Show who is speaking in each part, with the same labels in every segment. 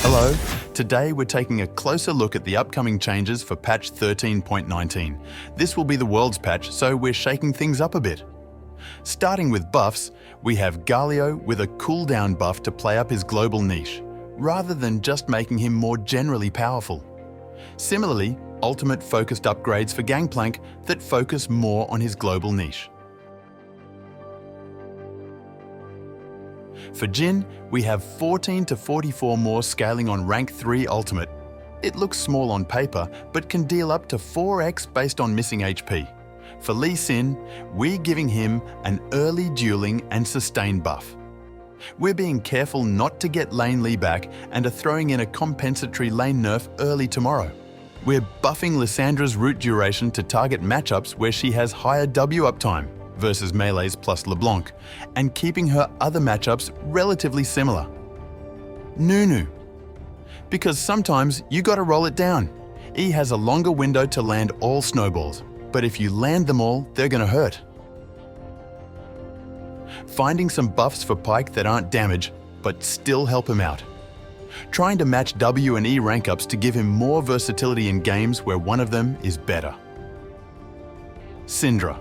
Speaker 1: Hello, today we're taking a closer look at the upcoming changes for patch 13.19. This will be the world's patch, so we're shaking things up a bit. Starting with buffs, we have Galio with a cooldown buff to play up his global niche, rather than just making him more generally powerful. Similarly, ultimate focused upgrades for Gangplank that focus more on his global niche. For Jhin, we have 14 to 44 more scaling on rank 3 ultimate. It looks small on paper, but can deal up to 4x based on missing HP. For Lee Sin, we're giving him an early dueling and sustain buff. We're being careful not to get Lane Lee back and are throwing in a compensatory lane nerf early tomorrow. We're buffing Lyssandra's root duration to target matchups where she has higher W uptime versus melees plus LeBlanc, and keeping her other matchups relatively similar. Nunu. Because sometimes you gotta roll it down. E has a longer window to land all snowballs, but if you land them all, they're gonna hurt. Finding some buffs for Pyke that aren't damage, but still help him out. Trying to match W and E rank ups to give him more versatility in games where one of them is better. Syndra.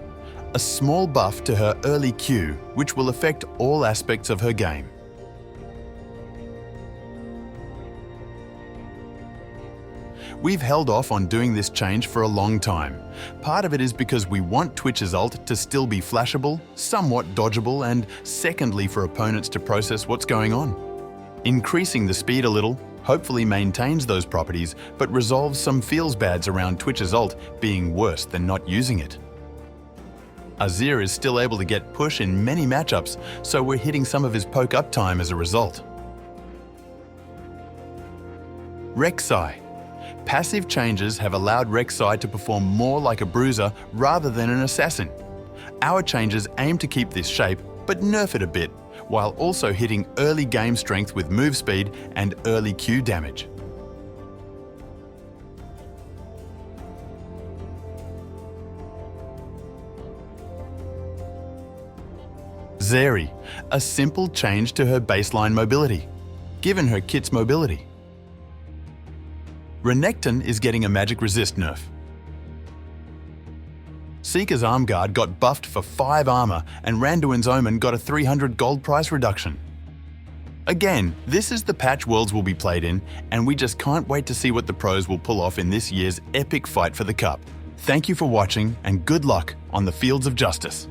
Speaker 1: A small buff to her early Q, which will affect all aspects of her game. We've held off on doing this change for a long time. Part of it is because we want Twitch's ult to still be flashable, somewhat dodgeable, and secondly for opponents to process what's going on. Increasing the speed a little hopefully maintains those properties, but resolves some feels bads around Twitch's ult being worse than not using it. Azir is still able to get push in many matchups, so we're hitting some of his poke uptime as a result. Rek'Sai. Passive changes have allowed Rek'Sai to perform more like a bruiser rather than an assassin. Our changes aim to keep this shape, but nerf it a bit, while also hitting early game strength with move speed and early Q damage. Zeri, a simple change to her baseline mobility, given her kit's mobility. Renekton is getting a magic resist nerf. Seeker's arm guard got buffed for 5 armor and Randuin's Omen got a 300 gold price reduction. Again, this is the patch Worlds will be played in, and we just can't wait to see what the pros will pull off in this year's epic fight for the cup. Thank you for watching and good luck on the fields of justice.